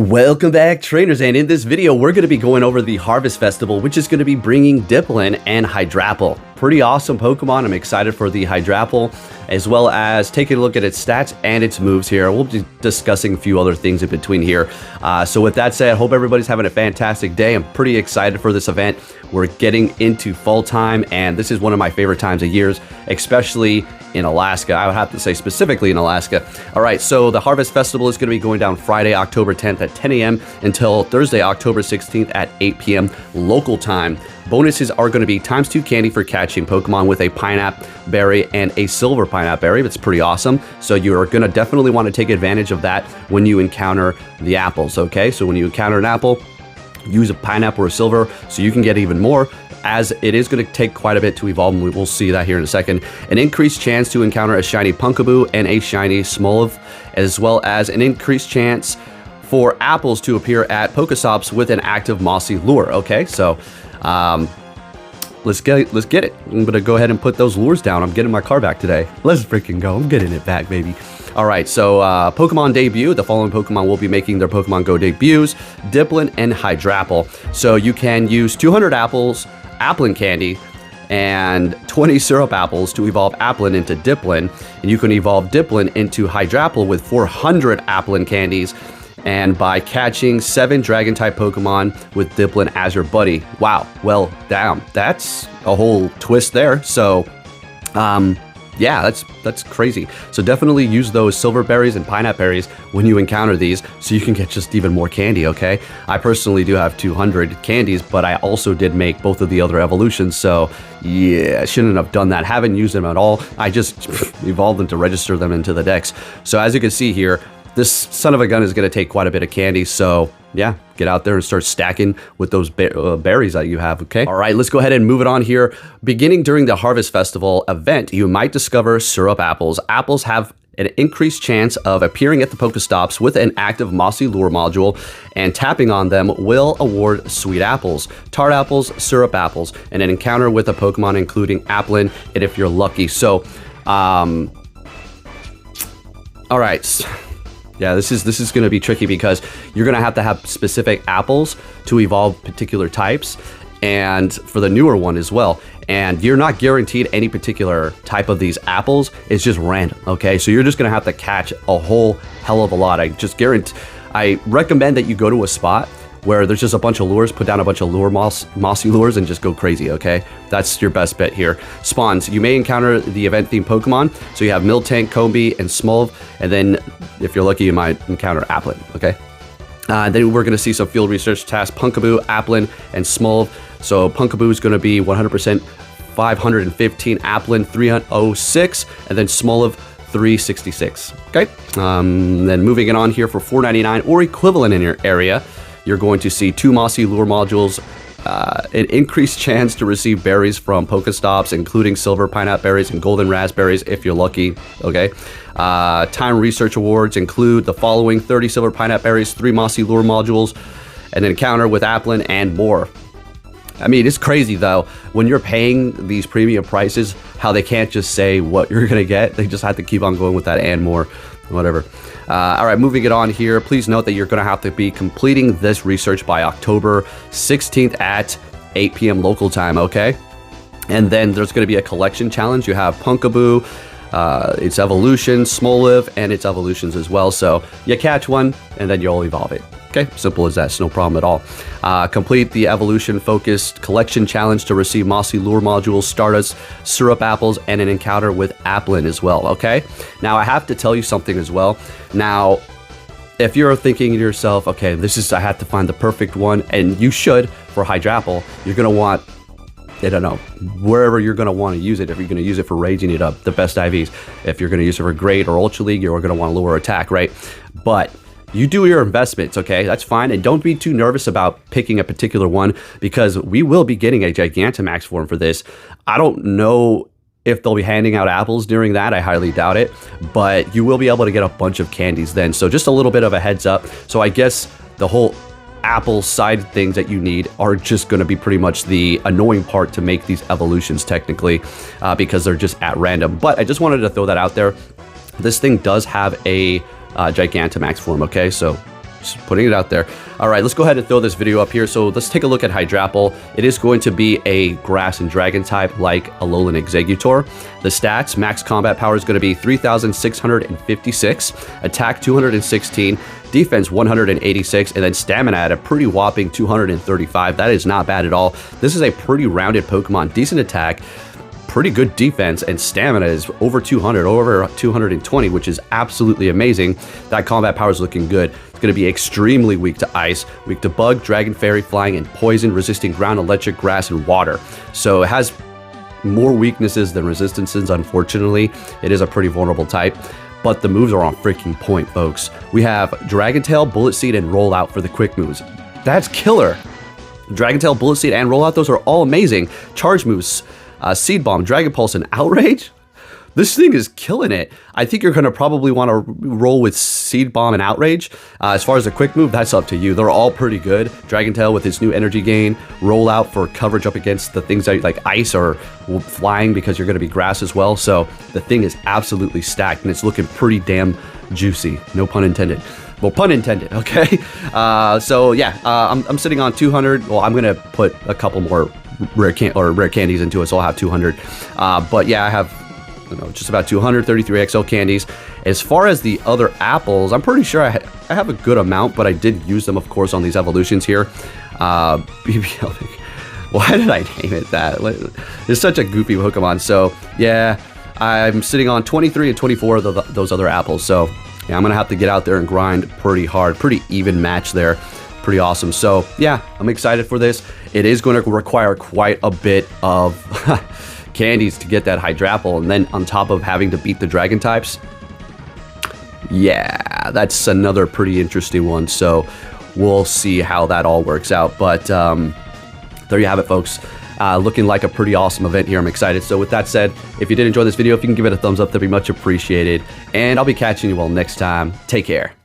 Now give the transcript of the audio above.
Welcome back, trainers, and in this video we're going to be going over the Harvest Festival, which is going to be bringing Dipplin and Hydrapple. Pretty awesome Pokemon. I'm excited for the Hydrapple, as well as taking a look at its stats and its moves here. We'll be discussing a few other things in between here. So with that said, I hope everybody's having a fantastic day. I'm pretty excited for this event. We're getting into fall time, and this is one of my favorite times of years, especially in Alaska. I would have to say specifically in Alaska. All right, so the Harvest Festival is going to be going down Friday, October 10th at 10 a.m. until Thursday, October 16th at 8 p.m. local time. Bonuses are going to be ×2 candy for catching Pokemon with a pineapple berry and a silver pineapple berry. That's pretty awesome. So you're going to definitely want to take advantage of that when you encounter the apples, okay? So when you encounter an apple, use a pineapple or a silver so you can get even more, as it is going to take quite a bit to evolve, and we will see that here in a second. An increased chance to encounter a shiny Pumpkaboo and a shiny Smoliv, as well as an increased chance for apples to appear at Pokestops with an active mossy lure. Okay, so let's get it. I'm gonna go ahead and put those lures down. I'm getting my car back today. Let's freaking go. I'm getting it back, baby. All right, so Pokemon debut. The following Pokemon will be making their Pokemon Go debuts: Dipplin and Hydrapple. So you can use 200 apples, Applin candy, and 20 syrup apples to evolve Applin into Dipplin, and you can evolve Dipplin into Hydrapple with 400 Applin candies, and by catching 7 Dragon-type Pokemon with Dipplin as your buddy. Wow, well, damn, that's a whole twist there. So, yeah, that's crazy. So definitely use those silver berries and pineapple berries when you encounter these, so you can get just even more candy, okay? I personally do have 200 candies, but I also did make both of the other evolutions, so yeah, I shouldn't have done that. Haven't used them at all. I just evolved them to register them into the decks. So as you can see here, this son of a gun is going to take quite a bit of candy, so yeah, get out there and start stacking with those berries that you have, okay? All right, let's go ahead and move it on here. Beginning during the Harvest Festival event, you might discover syrup apples. Apples have an increased chance of appearing at the Pokestops with an active mossy lure module, and tapping on them will award sweet apples, tart apples, syrup apples, and an encounter with a Pokemon including Applin, and if you're lucky. So, all right. Yeah, this is going to be tricky because you're going to have specific apples to evolve particular types, and for the newer one as well. And you're not guaranteed any particular type of these apples. It's just random, okay? So you're just going to have to catch a whole hell of a lot. I recommend that you go to a spot where there's just a bunch of lures, put down a bunch of mossy lures, and just go crazy, okay? That's your best bet here. Spawns. You may encounter the event-themed Pokemon. So you have Miltank, Combi, and Smoliv, and then if you're lucky, you might encounter Applin, okay? Then we're going to see some field research tasks: Pumpkaboo, Applin, and Smoliv. So Pumpkaboo is going to be 100% 515, Applin 306, and then Smoliv 366, okay? Then moving it on here for $4.99 or equivalent in your area, you're going to see 2 mossy lure modules, an increased chance to receive berries from Pokestops, including silver pineapple berries and golden raspberries if you're lucky, okay? Time research awards include the following: 30 silver pineapple berries, 3 mossy lure modules, an encounter with Applin, and more. I mean, it's crazy though, when you're paying these premium prices, how they can't just say what you're gonna get. They just have to keep on going with that and more, whatever. All right, moving it on here. Please note that you're going to have to be completing this research by October 16th at 8 p.m. local time, okay? And then there's going to be a collection challenge. You have Pumpkaboo, its evolution, Smoliv, and its evolutions as well. So you catch one, and then you'll evolve it. Okay, simple as that. It's no problem at all. Complete the evolution-focused collection challenge to receive mossy lure modules, Stardust, syrup apples, and an encounter with Applin as well, okay? Now, I have to tell you something as well. Now, if you're thinking to yourself, okay, I have to find the perfect one, and you should, for Hydrapple, you're going to want, I don't know, wherever you're going to want to use it. If you're going to use it for raging it up, the best IVs. If you're going to use it for Great or Ultra League, you're going to want to lower attack, right? But you do your investments, okay? That's fine. And don't be too nervous about picking a particular one, because we will be getting a Gigantamax form for this. I don't know if they'll be handing out apples during that. I highly doubt it. But you will be able to get a bunch of candies then. So just a little bit of a heads up. So I guess the whole apple side things that you need are just going to be pretty much the annoying part to make these evolutions technically, because they're just at random. But I just wanted to throw that out there. This thing does have a Gigantamax form, okay? So Just putting it out there. All right, let's go ahead and throw this video up here. So let's take a look at Hydrapple. It is going to be a grass and dragon type like Alolan Exeggutor. The stats, max combat power is going to be 3,656, attack 216, defense 186, and then stamina at a pretty whopping 235. That is not bad at all. This is a pretty rounded Pokemon. Decent attack, pretty good defense, and stamina is over 200, over 220, which is absolutely amazing. That combat power is looking good. It's going to be extremely weak to ice, weak to bug, dragon, fairy, flying, and poison, resisting ground, electric, grass, and water. So it has more weaknesses than resistances, unfortunately. It is a pretty vulnerable type, but the moves are on freaking point, folks. We have Dragon Tail, Bullet Seed, and Rollout for the quick moves. That's killer. Dragon Tail, Bullet Seed, and Rollout, those are all amazing. Charge moves, Seed Bomb, Dragon Pulse, and Outrage. This thing is killing it. I think you're going to probably want to roll with Seed Bomb and Outrage. As far as a quick move, that's up to you. They're all pretty good. Dragon Tail with its new energy gain, Rollout for coverage up against the things that like ice or flying because you're going to be grass as well. So the thing is absolutely stacked and it's looking pretty damn juicy. No pun intended. Well, pun intended, okay? So yeah, I'm sitting on 200. Well, I'm going to put a couple more rare candies into it, so I'll have 200. But yeah, I have just about 233 XL candies. As far as the other apples, I'm pretty sure I have a good amount, but I did use them, of course, on these evolutions here. BBL. Why did I name it that? It's such a goofy Pokemon. So yeah, I'm sitting on 23 and 24 of those other apples. So yeah, I'm gonna have to get out there and grind pretty hard. Pretty even match there. Pretty awesome. So yeah, I'm excited for this. It is going to require quite a bit of candies to get that Hydrapple, and then on top of having to beat the dragon types, yeah, that's another pretty interesting one. So we'll see how that all works out. But there you have it, folks. Looking like a pretty awesome event here. I'm excited. So with that said, if you did enjoy this video, if you can give it a thumbs up, that'd be much appreciated. And I'll be catching you all next time. Take care.